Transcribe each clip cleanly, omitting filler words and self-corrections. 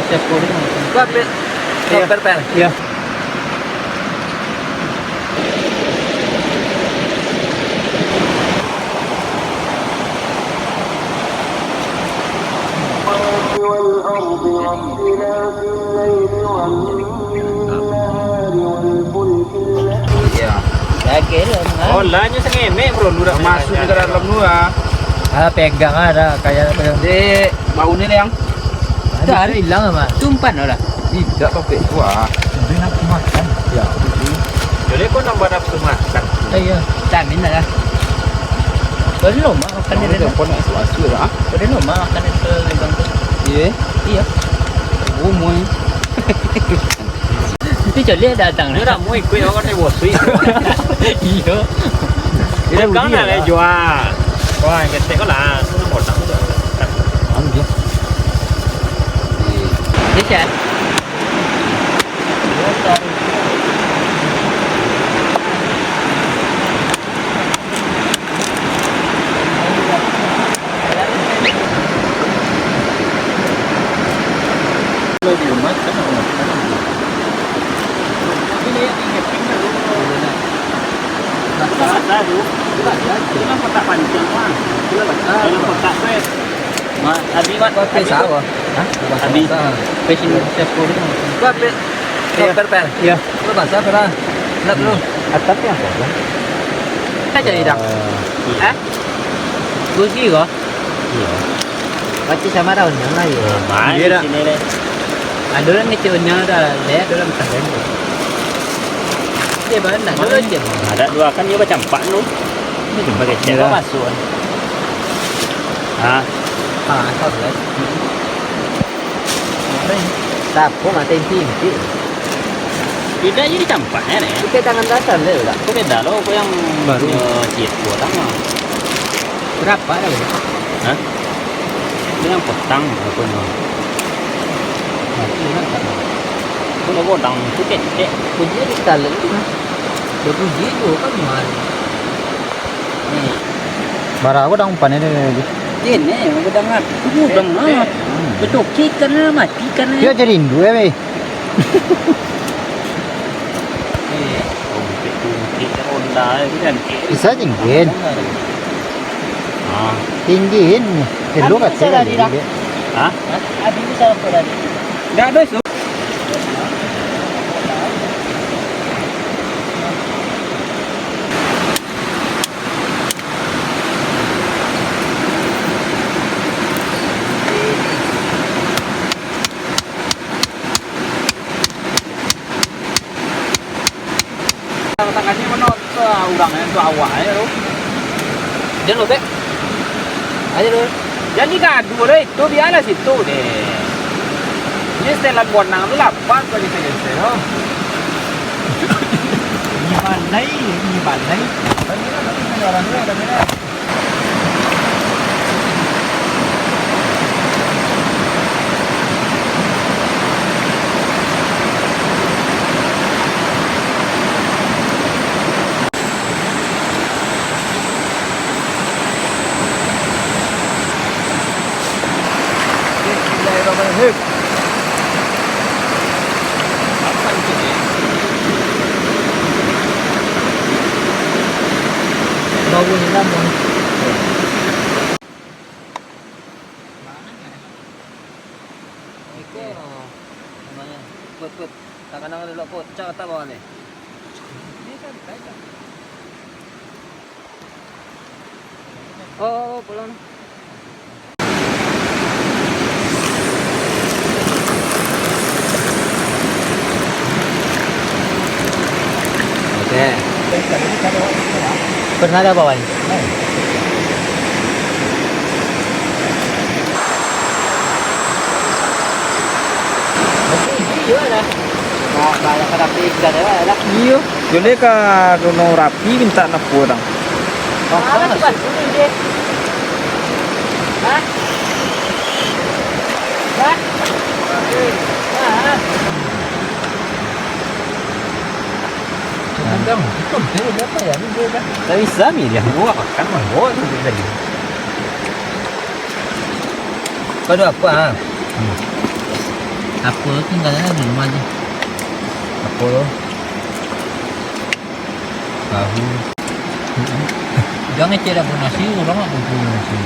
chef kuning. Gua ambil per. Iya. والأرض ربنا في الليل والنهار والفلك التي Iya. Lagi lah. Oh, lahnya sengemek bro, lu udah masuk ke dalam lu ah. Pegang ada kayak pegang. Di baunya yang Ada hilang sama. tumpan lah. Tidak pakai. Wah. Sebenarnya aku makan. Ya. Jadi kau nambah nafsu makan. Iya. Camin lah. Belum makan di Ini dalam. pun asu lah. Belum makan di dalam. Iya. Iya. Umui. Itu jadi datang. Dia dah mau ikut orang ni bos sih. Iya. Dia kan nak jual. Wah, yang ketek kau lah, tu nak potong tu. Ambil. Bisa. Lebih macam mana? Ini yang ketek ni lu. Ada tu. Ini kan kotak pancing mah. Dalam kotak pet. Abi mat Pakai sawo. Hah? Abi. Passion chef kuning. Gua ambil per. Iya. Lu basah per. Nak lu. Atapnya apa? Kita jadi dak. Gusi kok. Iya. Pasti sama daunnya lah ya. Mai Dia dah. sini deh. Ada orang ngecilnya dah, dia ada orang keren. Dia banyak, ada aja. Ada dua kan dia macam campak nu. Ini jumpa kecil Dia lah. masuk. Ah, Tahu lah. Tapo mati inti. tidak jadi campaknya nih. Kita tangan dasar deh udah. Kau beda loh, kau yang Baru. cit potang mah. Berapa ya? Hah? Itu yang potang aku mah. Kau nak potang tu kecil. Puji di talent tu kan. Dia puji tu kan mahal. Ni. Bara aku dah umpan ini. Ini aku dengar. Tu dengar. Betul kita nak mati kan. Dia jadi rindu ya, Be. Oh, itu kita onda itu kan. Bisa tinggiin. Ah, Tinggiin. Lu kat sini. ah? Abi bisa apa tadi? Dah ada su. Tangannya menonton orangnya tu awalnya tu. Dia lo bek. Aja lo. Jadi gaduh deh, itu biarlah situ deh. Ini setelah bonang tu lapar kau di sini tu. Ini pandai. Orang tu ada mana? Bismillahirrahmanirrahim. Bau ni lah bau. Iko. Namanya. Put. Tangan dulu put. Cak tak bawa ni. Ini kan baik. Oh, pulang. Oke. Pernah ada bawa ni? Iya lah. Nah, banyak rapi dah lah. Iya, jadi ka dono rapi minta nak kurang. Mana tu kan? Ini dia. Hah? Hah? Hah? Kadang itu dia berapa ya? Dia dah. Tak bisa ni dia buat kan mau tu dia tadi. Kau ada apa? Apa tinggal ada di rumah aja. Apa lo? Tahu. Jangan cedera pun nasi, orang nggak kumpul nasi.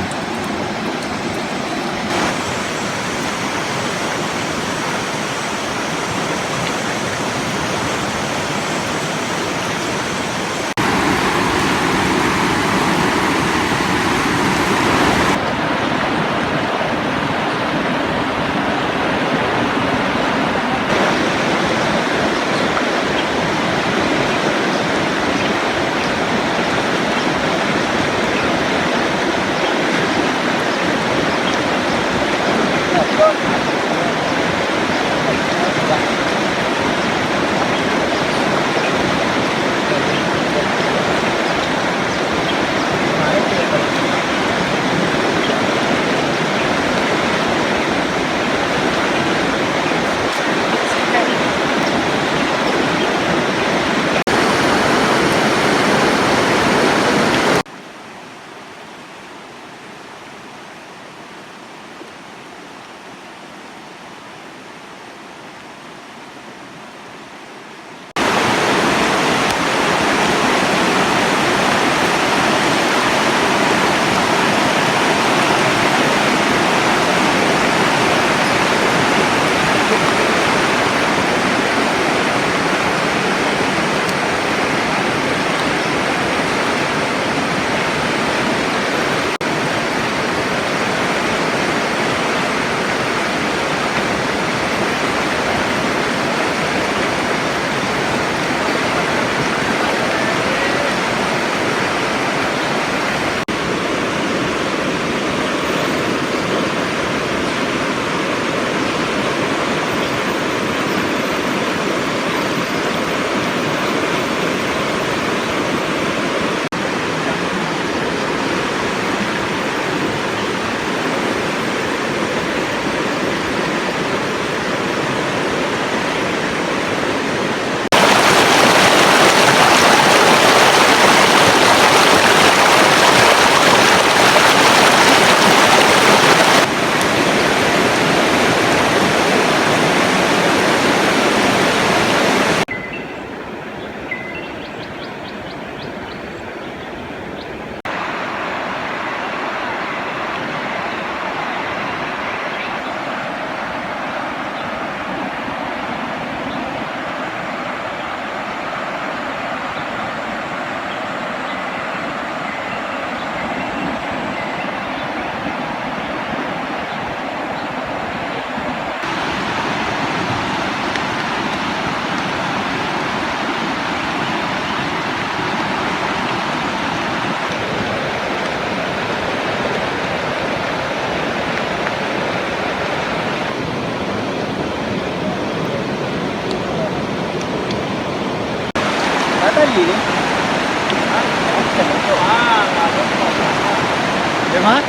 Tadi ni. Memang?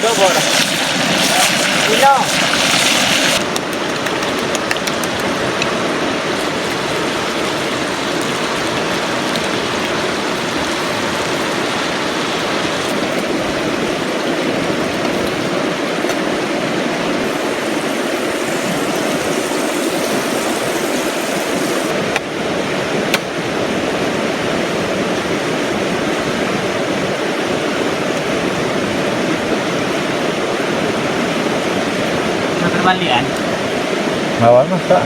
Coba. Ino. Malian. Bawal mas tak.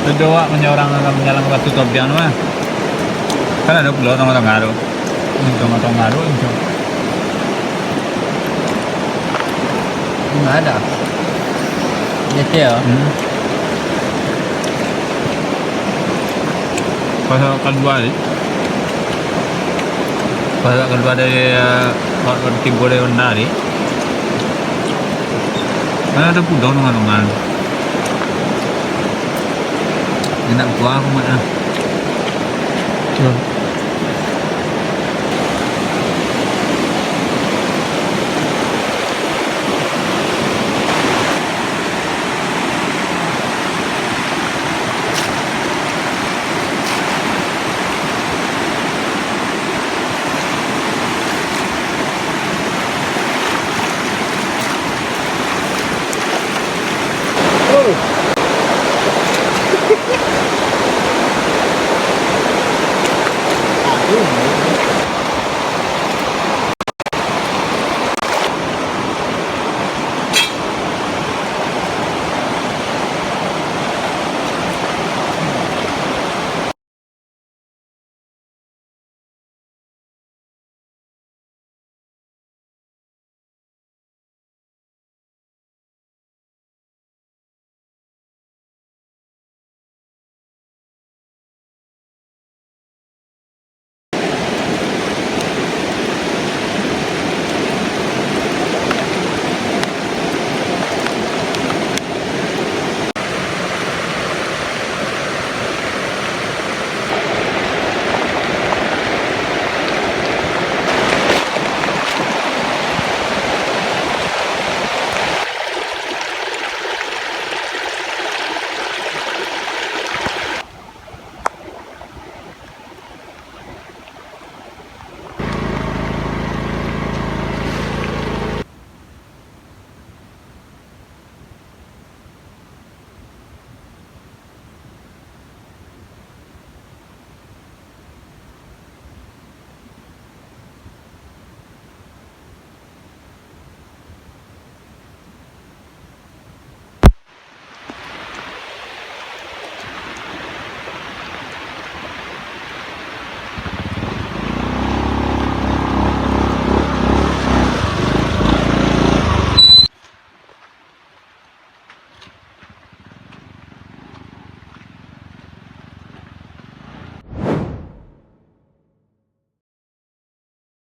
Berdoa menyorang menyalang batu tobian mah. Kan ada pulau tengah ngaruh. Tengah ngaruh itu. Nggak ada. Gitu ya. Pasal kedua ni. Pasal kedua dari orang timur dari mana ni? Mana ada pulau tengah. Enak quá không ạ?